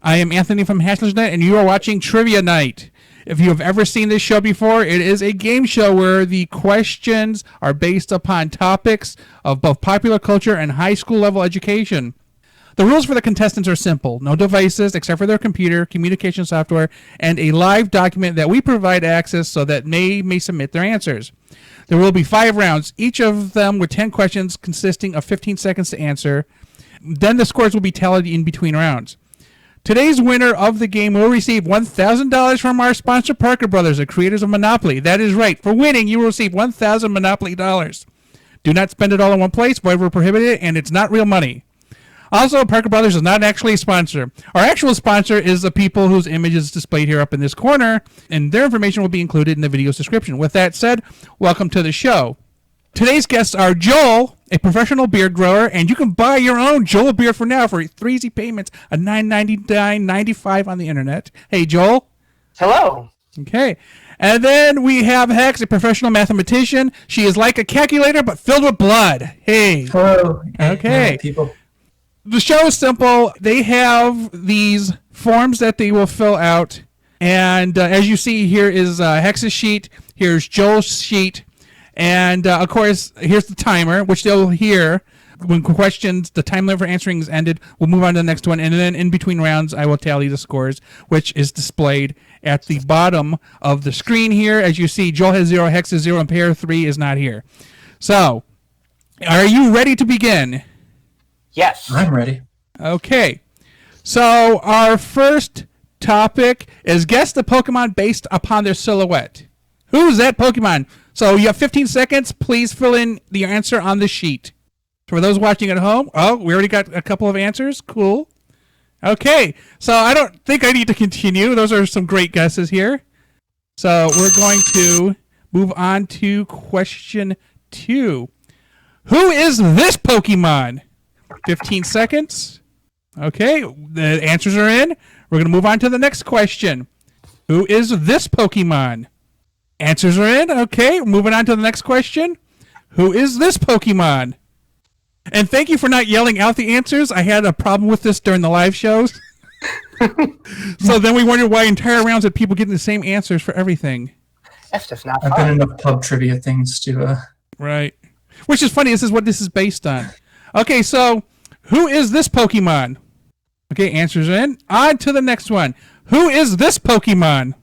I am Anthony from HNE, and you are watching Trivia Night. If you have ever seen this show before, it is a game show where the questions are based upon topics of both popular culture and high school level education. The rules for the contestants are simple. No devices except for their computer, communication software, and a live document that we provide access so that they may submit their answers. There will be 5 rounds, each of them with 10 questions consisting of 15 seconds to answer. Then the scores will be tallied in between rounds. Today's winner of the game will receive $1,000 from our sponsor, Parker Brothers, the creators of Monopoly. That is right. For winning, you will receive $1,000 Monopoly dollars. Do not spend it all in one place, wherever prohibited, and it's not real money. Also, Parker Brothers is not actually a sponsor. Our actual sponsor is the people whose image is displayed here up in this corner, and their information will be included in the video's description. With that said, welcome to the show. Today's guests are Joel, a professional beer grower, and you can buy your own Joel beer for now for 3 easy payments of $9.99.95 on the internet. Hey, Joel. Hello. Okay. And then we have Hex, a professional mathematician. She is like a calculator, but filled with blood. Hey. Hello. Okay. Hello, people. The show is simple. They have these forms that they will fill out. And as you see, here is Hex's sheet. Here's Joel's sheet. And, of course, here's the timer, which they'll hear when questions, the time limit for answering is ended. We'll move on to the next one. And then in between rounds, I will tally the scores, which is displayed at the bottom of the screen here. As you see, Joel has 0, Hex has 0, and pair 3 is not here. So, are you ready to begin? Yes. I'm ready. Okay. So, our first topic is guess the Pokemon based upon their silhouette. Who's that Pokemon? So you have 15 seconds. Please fill in the answer on the sheet. For those watching at home, we already got a couple of answers. Cool. Okay, so I don't think I need to continue. Those are some great guesses here. So we're going to move on to question 2. Who is this Pokemon? 15 seconds. Okay, the answers are in. We're going to move on to the next question. Who is this Pokemon? Answers are in. Okay, moving on to the next question. Who is this Pokemon? And thank you for not yelling out the answers. I had a problem with this during the live shows. So then we wondered why entire rounds had people getting the same answers for everything. That's just not fun. I've been in enough pub trivia things to... Right. Which is funny. This is what this is based on. Okay, so who is this Pokemon? Okay, answers are in. On to the next one. Who is this Pokemon?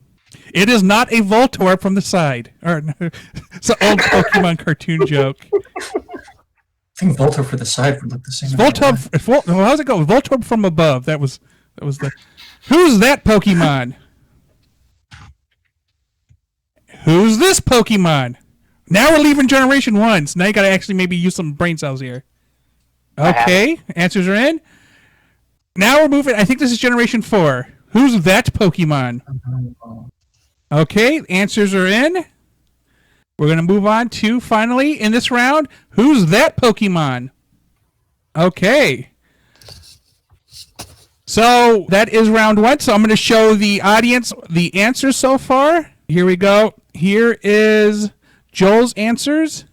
It is not a Voltorb from the side. It's an old Pokemon cartoon joke. I think Voltorb for the side would look the same. Voltorb. How's it go? Voltorb from above. That was the. Who's that Pokemon? Who's this Pokemon? Now we're leaving Generation 1. So now you got to actually maybe use some brain cells here. Okay, answers are in. Now we're moving. I think this is Generation 4. Who's that Pokemon? Okay, answers are in. We're going to move on to, finally, in this round, who's that Pokemon? Okay. So, that is round 1. So, I'm going to show the audience the answers so far. Here we go. Here is Joel's answers.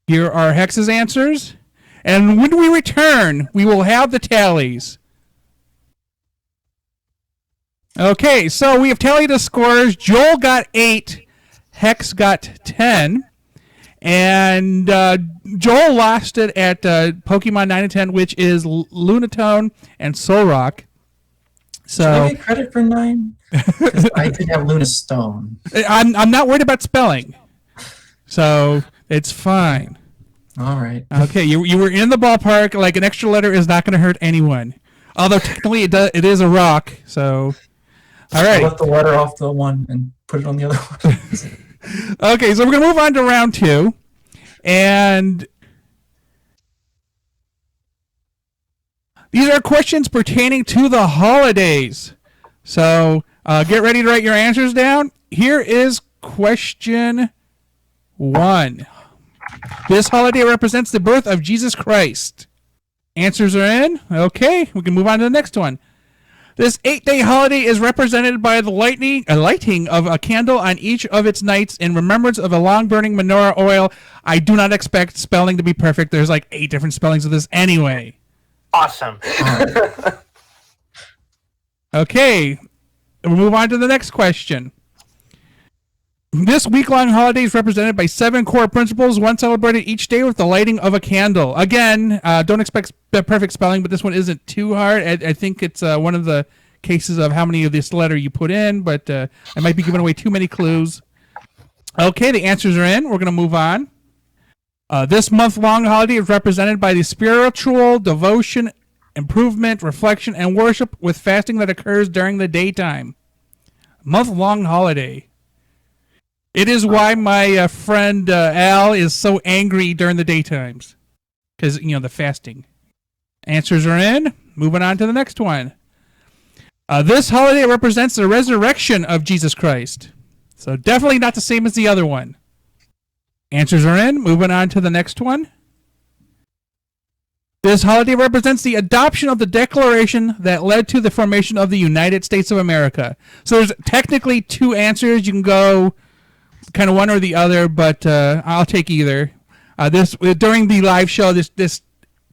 Here are Hex's answers. And when we return, we will have the tallies. Okay, so we have tallied the scores. Joel got 8, Hex got 10, and Joel lost it at Pokemon 9 and 10, which is Lunatone and Solrock. So should I get credit for 9? Because I did have Lunastone. I'm not worried about spelling, so it's fine. All right. Okay, you were in the ballpark. Like, an extra letter is not going to hurt anyone. Although technically it is a rock, so... All right. I left the letter off the one and put it on the other one. Okay, so we're going to move on to round 2. And these are questions pertaining to the holidays. So get ready to write your answers down. Here is question 1. This holiday represents the birth of Jesus Christ. Answers are in. Okay, we can move on to the next one. This 8-day holiday is represented by the lighting of a candle on each of its nights in remembrance of a long-burning menorah oil. I do not expect spelling to be perfect. There's like 8 different spellings of this anyway. Awesome. Okay, we'll move on to the next question. This week-long holiday is represented by 7 core principles, one celebrated each day with the lighting of a candle. Again, don't expect perfect spelling, but this one isn't too hard. I think it's one of the cases of how many of this letter you put in, but I might be giving away too many clues. Okay, the answers are in. We're going to move on. This month-long holiday is represented by the spiritual devotion, improvement, reflection, and worship with fasting that occurs during the daytime. Month-long holiday. It is why my friend Al is so angry during the daytimes. Because, the fasting. Answers are in. Moving on to the next one. This holiday represents the resurrection of Jesus Christ. So definitely not the same as the other one. Answers are in. Moving on to the next one. This holiday represents the adoption of the Declaration that led to the formation of the United States of America. So there's technically 2 answers. You can go kind of one or the other, but I'll take either. During the live show, this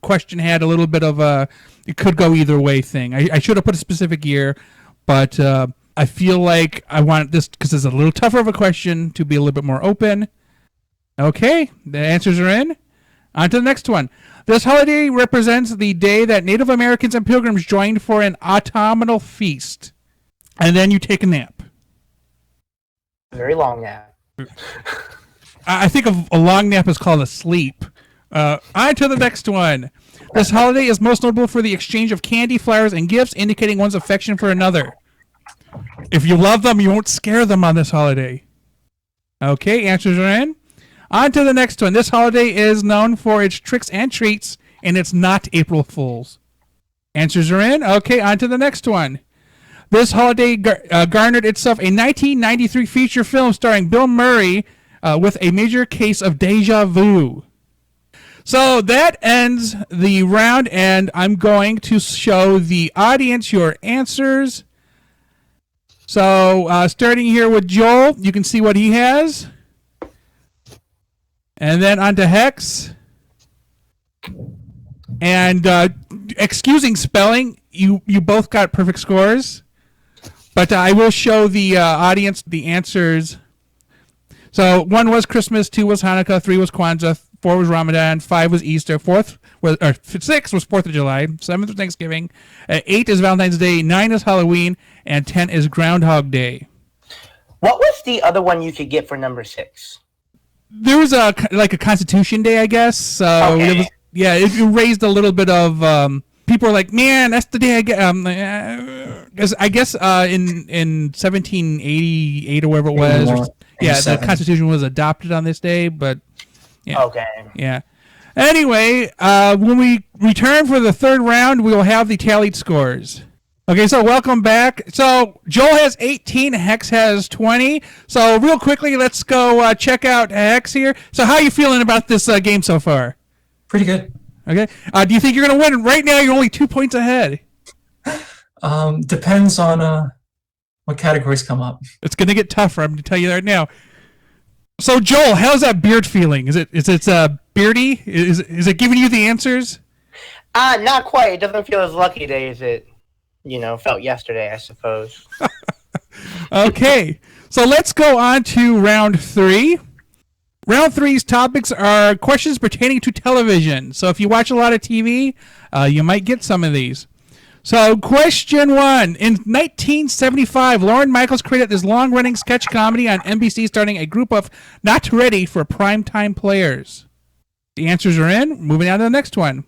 question had a little bit of a it could go either way thing. I should have put a specific year, but I feel like I want this, because it's a little tougher of a question, to be a little bit more open. Okay, the answers are in. On to the next one. This holiday represents the day that Native Americans and Pilgrims joined for an autumnal feast. And then you take a nap. Very long nap. I think a long nap is called a sleep. On to the next one. This holiday is most notable for the exchange of candy, flowers, and gifts, indicating one's affection for another. If you love them, you won't scare them on this holiday. Okay, answers are in. On to the next one. This holiday is known for its tricks and treats, and it's not April Fool's. Answers are in. Okay, on to the next one. This holiday garnered itself a 1993 feature film starring Bill Murray with a major case of deja vu. So that ends the round, and I'm going to show the audience your answers. So starting here with Joel, you can see what he has. And then on to Hex. And excusing spelling, you both got perfect scores. But I will show the audience the answers. So 1 was Christmas, 2 was Hanukkah, 3 was Kwanzaa, 4 was Ramadan, 5 was Easter, 6 was 4th of July, 7th was Thanksgiving, 8 is Valentine's Day, 9 is Halloween, and 10 is Groundhog Day. What was the other one you could get for number 6? There was a Constitution Day, I guess. So okay. It raised a little bit of people are like, man, that's the day I get. I guess in 1788 or whatever it was. The Constitution was adopted on this day, but yeah. Okay. Yeah. Anyway, when we return for the third round, we will have the tallied scores. Okay, so welcome back. So Joel has 18, Hex has 20. So real quickly, let's go check out Hex here. So how are you feeling about this game so far? Pretty good. Okay. Do you think you're going to win? Right now, you're only 2 points ahead. Depends on what categories come up. It's going to get tougher, I'm going to tell you right now. So Joel, how's that beard feeling? Is it beardy? Is it giving you the answers? Not quite. It doesn't feel as lucky today as it felt yesterday, I suppose. Okay, so let's go on to round 3. Round 3's topics are questions pertaining to television. So if you watch a lot of TV, you might get some of these. So question 1. In 1975, Lorne Michaels created this long-running sketch comedy on NBC starring a group of not ready for primetime players. The answers are in. Moving on to the next one.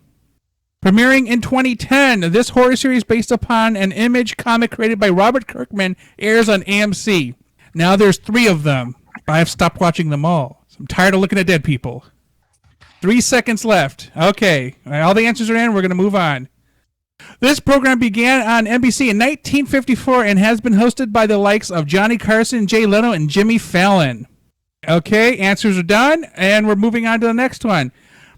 Premiering in 2010, this horror series based upon an Image comic created by Robert Kirkman airs on AMC. Now there's 3 of them. I've stopped watching them all. I'm tired of looking at dead people. 3 seconds left. Okay. All the answers are in. We're going to move on. This program began on NBC in 1954 and has been hosted by the likes of Johnny Carson, Jay Leno, and Jimmy Fallon. Okay. Answers are done. And we're moving on to the next one.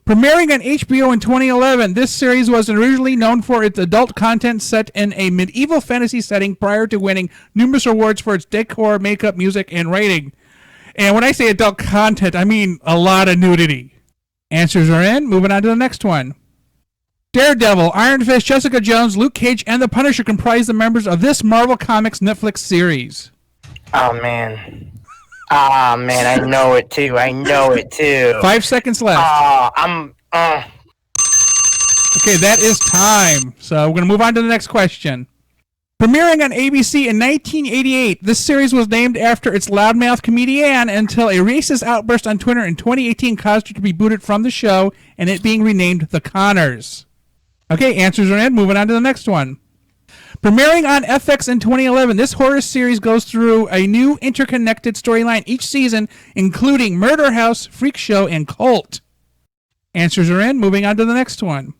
Premiering on HBO in 2011, this series was originally known for its adult content set in a medieval fantasy setting prior to winning numerous awards for its decor, makeup, music, and writing. And when I say adult content, I mean a lot of nudity. Answers are in. Moving on to the next one. Daredevil, Iron Fist, Jessica Jones, Luke Cage, and the Punisher comprise the members of this Marvel Comics Netflix series. Oh, man. I know it too. 5 seconds left. Okay, that is time. So we're going to move on to the next question. Premiering on ABC in 1988, this series was named after its loudmouth comedian until a racist outburst on Twitter in 2018 caused her to be booted from the show and it being renamed The Connors. Okay, answers are in. Moving on to the next one. Premiering on FX in 2011, this horror series goes through a new interconnected storyline each season, including Murder House, Freak Show, and Cult. Answers are in. Moving on to the next one.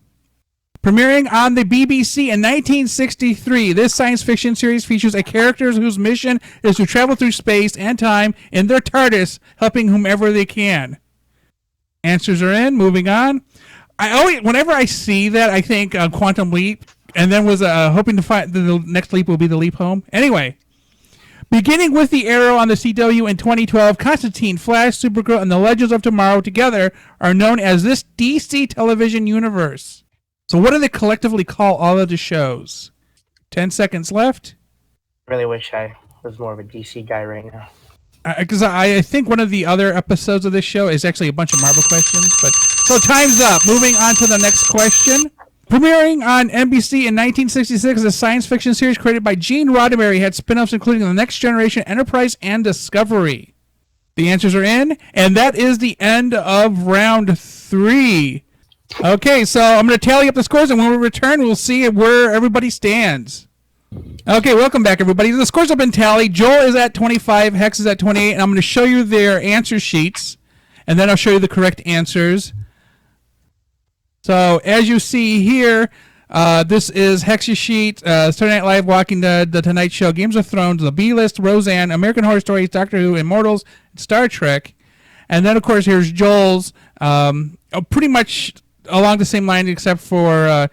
Premiering on the BBC in 1963, this science fiction series features a character whose mission is to travel through space and time in their TARDIS, helping whomever they can. Answers are in. Moving on. Whenever I see that, I think Quantum Leap, and then was hoping to find the next leap will be the leap home. Anyway, beginning with the Arrow on the CW in 2012, Constantine, Flash, Supergirl, and the Legends of Tomorrow together are known as this DC television universe. So what do they collectively call all of the shows? 10 seconds left. Really wish I was more of a DC guy right now. Because I think one of the other episodes of this show is actually a bunch of Marvel questions. So time's up. Moving on to the next question. Premiering on NBC in 1966, a science fiction series created by Gene Roddenberry had spin-offs including The Next Generation, Enterprise, and Discovery. The answers are in, and that is the end of round 3. Okay, so I'm going to tally up the scores, and when we return, we'll see where everybody stands. Okay, welcome back, everybody. The scores have been tallied. Joel is at 25, Hex is at 28, and I'm going to show you their answer sheets, and then I'll show you the correct answers. So, as you see here, this is Hex's sheet, Saturday Night Live, Walking Dead, The Tonight Show, Games of Thrones, The B-List, Roseanne, American Horror Stories, Doctor Who, Immortals, Star Trek. And then, of course, here's Joel's, pretty much along the same line except for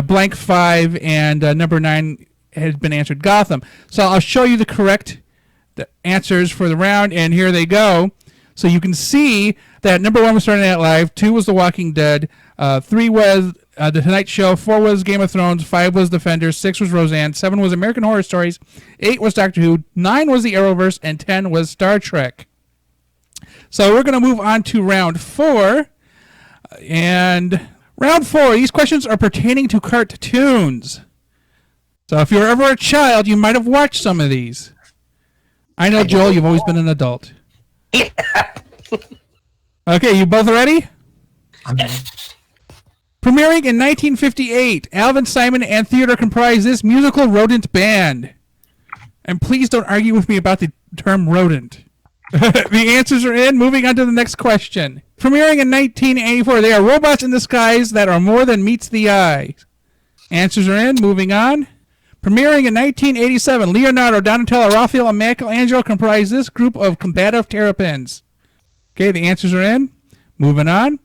blank 5 and number 9 has been answered, Gotham. So I'll show you the correct answers for the round, and here they go. So you can see that number 1 was Saturday Night Live, 2 was The Walking Dead, 3 was The Tonight Show, 4 was Game of Thrones, 5 was Defenders, 6 was Roseanne, 7 was American Horror Stories, 8 was Doctor Who, 9 was the Arrowverse, and 10 was Star Trek. So we're going to move on to round 4. And round 4, these questions are pertaining to cartoons. So if you were ever a child, you might have watched some of these. I know, Joel, you've always been an adult. Yeah. Okay, you both ready? I'm ready. Premiering in 1958, Alvin, Simon, and Theodore comprise this musical rodent band. And please don't argue with me about the term rodent. The answers are in. Moving on to the next question. Premiering in 1984, they are robots in disguise that are more than meets the eye. Answers are in. Moving on. Premiering in 1987, Leonardo, Donatello, Raphael, and Michelangelo comprise this group of combative terrapins. Okay, the answers are in. Moving on.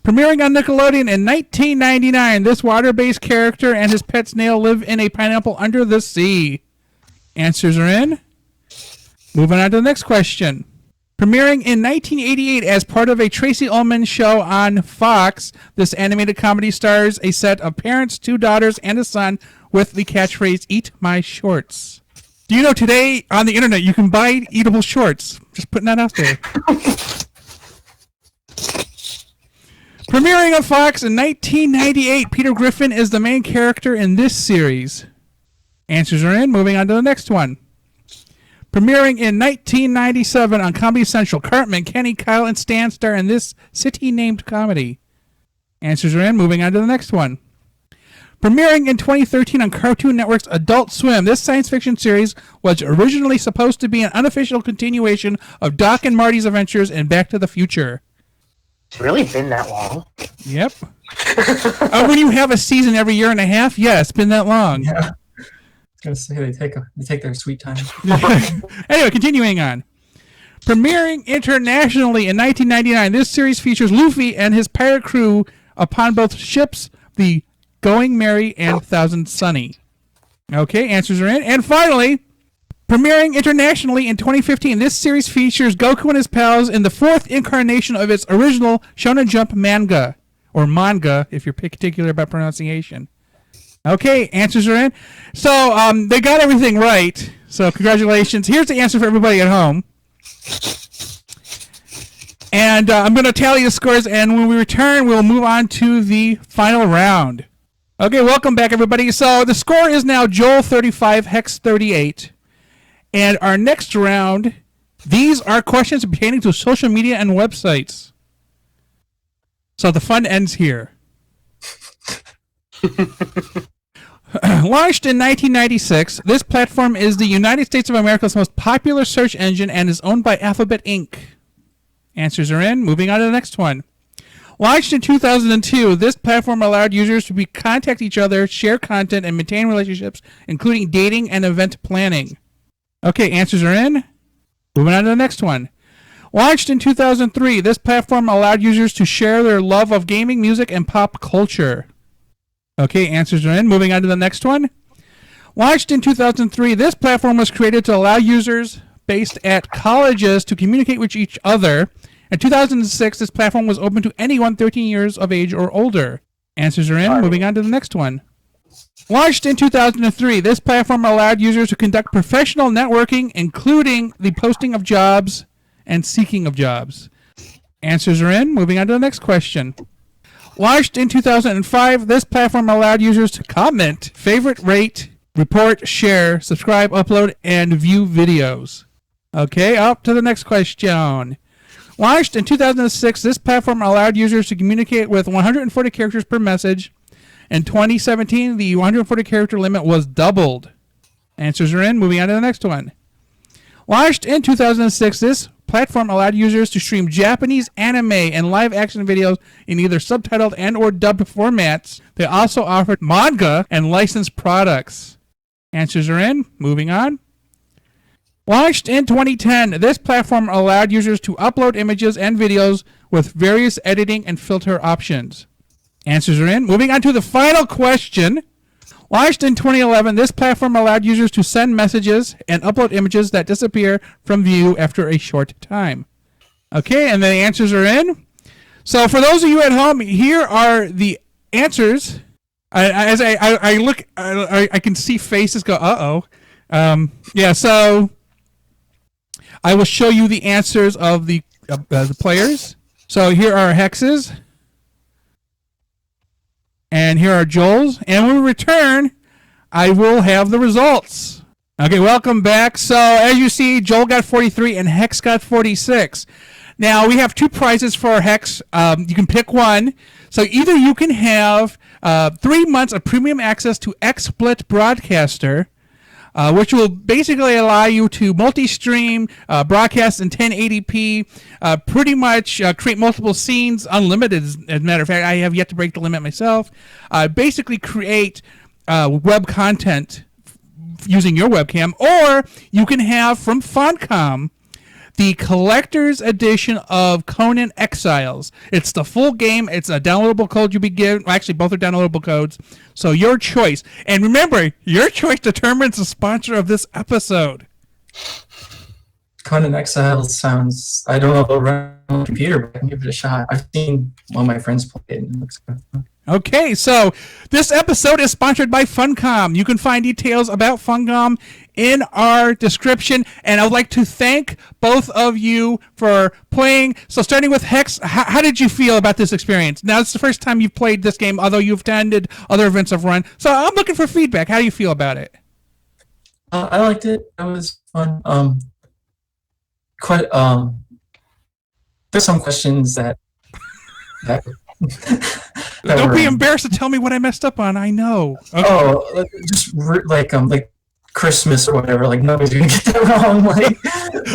Premiering on Nickelodeon in 1999, this water-based character and his pet snail live in a pineapple under the sea. Answers are in. Moving on to the next question. Premiering in 1988 as part of a Tracy Ullman show on Fox, this animated comedy stars a set of parents, 2 daughters, and a son with the catchphrase, "Eat my shorts." Do you know today on the internet you can buy eatable shorts? Just putting that out there. Premiering on Fox in 1998, Peter Griffin is the main character in this series. Answers are in. Moving on to the next one. Premiering in 1997 on Comedy Central, Cartman, Kenny, Kyle, and Stan star in this city-named comedy. Answers are in. Moving on to the next one. Premiering in 2013 on Cartoon Network's Adult Swim, this science fiction series was originally supposed to be an unofficial continuation of Doc and Marty's adventures in Back to the Future. It's really been that long. Yep. When you have a season every year and a half, yeah, it's been that long. Yeah. I was gonna say they take their sweet time. Anyway, continuing on. Premiering internationally in 1999, this series features Luffy and his pirate crew upon both ships, the Going Merry and Thousand Sunny. Okay, answers are in. And finally, premiering internationally in 2015, this series features Goku and his pals in the 4th incarnation of its original Shonen Jump manga, or manga if you're particular about pronunciation. Okay, answers are in. So they got everything right. So congratulations. Here's the answer for everybody at home. And I'm going to tally the scores, and when we return, we'll move on to the final round. Okay, welcome back, everybody. So the score is now Joel 35, Hex 38. And our next round, these are questions pertaining to social media and websites. So the fun ends here. Launched in 1996, this platform is the United States of America's most popular search engine and is owned by Alphabet Inc. Answers are in. Moving on to the next one. Launched in 2002, this platform allowed users to contact each other, share content, and maintain relationships, including dating and event planning. Okay, answers are in. Moving on to the next one. Launched in 2003, this platform allowed users to share their love of gaming, music, and pop culture. Okay, answers are in. Moving on to the next one. Launched in 2003, this platform was created to allow users based at colleges to communicate with each other. In 2006, this platform was open to anyone 13 years of age or older. Answers are in. Moving on to the next one. Launched in 2003, this platform allowed users to conduct professional networking, including the posting of jobs and seeking of jobs. Answers are in. Moving on to the next question. Launched in 2005, this platform allowed users to comment, favorite, rate, report, share, subscribe, upload, and view videos. Okay, up to the next question. Launched in 2006, this platform allowed users to communicate with 140 characters per message. In 2017, the 140 character limit was doubled. Answers are in. Moving on to the next one. Launched in 2006, this platform allowed users to stream Japanese anime and live action videos in either subtitled and or dubbed formats. They also offered manga and licensed products. Answers are in. Moving on. Launched in 2010, this platform allowed users to upload images and videos with various editing and filter options. Answers are in. Moving on to the final question. Launched in 2011, this platform allowed users to send messages and upload images that disappear from view after a short time. Okay, and the answers are in. So for those of you at home, here are the answers. As I look, I can see faces go, uh-oh. Yeah, so I will show you the answers of the players. So here are Hexes. And here are Joel's. And when we return, I will have the results. Okay, welcome back. So as you see, Joel got 43 and Hex got 46. Now, we have two prizes for Hex. You can pick one. So either you can have 3 months of premium access to XSplit Broadcaster, which will basically allow you to multi-stream, broadcast in 1080p, pretty much create multiple scenes, unlimited, as a matter of fact. I have yet to break the limit myself. Basically create web content using your webcam, or you can have from Funcom the collector's edition of Conan Exiles. It's the full game. It's a downloadable code you'll be given. Well, actually, both are downloadable codes. So your choice. And remember, your choice determines the sponsor of this episode. Conan Exiles sounds, I don't know if it'll run on the computer, but I can give it a shot. I've seen one of my friends play it, and it looks good. Okay, so this episode is sponsored by Funcom. You can find details about Funcom in our description, and I would like to thank both of you for playing. So starting with Hex, how did you feel about this experience? Now, it's the first time you've played this game, although you've attended other events I've run. So I'm looking for feedback. How do you feel about it? I liked it. It was fun. There's some questions that Don't be embarrassed to tell me what I messed up on. I know. Okay. Oh, just like Christmas or whatever. Like nobody's gonna get that wrong.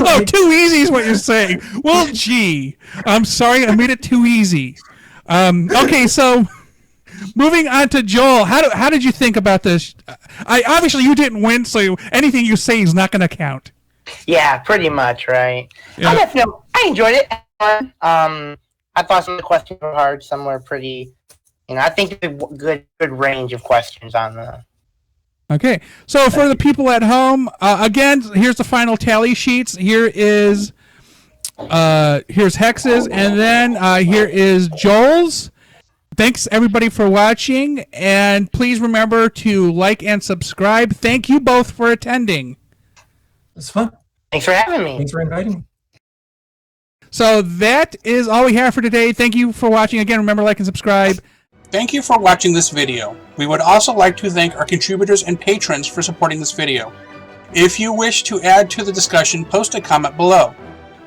Oh, too easy is what you're saying. Well, gee, I'm sorry I made it too easy. Okay, so moving on to Joel, how did you think about this? Obviously you didn't win, so anything you say is not going to count. Yeah, pretty much, right? Yeah. I enjoyed it. I thought some of the questions were hard. Some were pretty, I think a good range of questions on the. Okay, so for the people at home, again, here's the final tally sheets. Here's Hex's, and then here is Joel's. Thanks everybody for watching, and please remember to like and subscribe. Thank you both for attending. It's fun. Thanks for having me. Thanks for inviting me. So that is all we have for today. Thank you for watching. Again, remember, like and subscribe. Thank you for watching this video. We would also like to thank our contributors and patrons for supporting this video. If you wish to add to the discussion, post a comment below.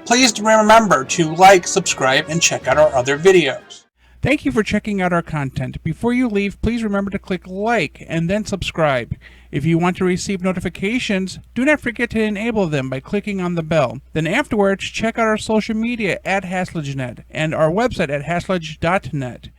Please remember to like, subscribe, and check out our other videos. Thank you for checking out our content. Before you leave, please remember to click like and then subscribe. If you want to receive notifications, do not forget to enable them by clicking on the bell. Then afterwards, check out our social media at HaslageNet and our website at haslage.net.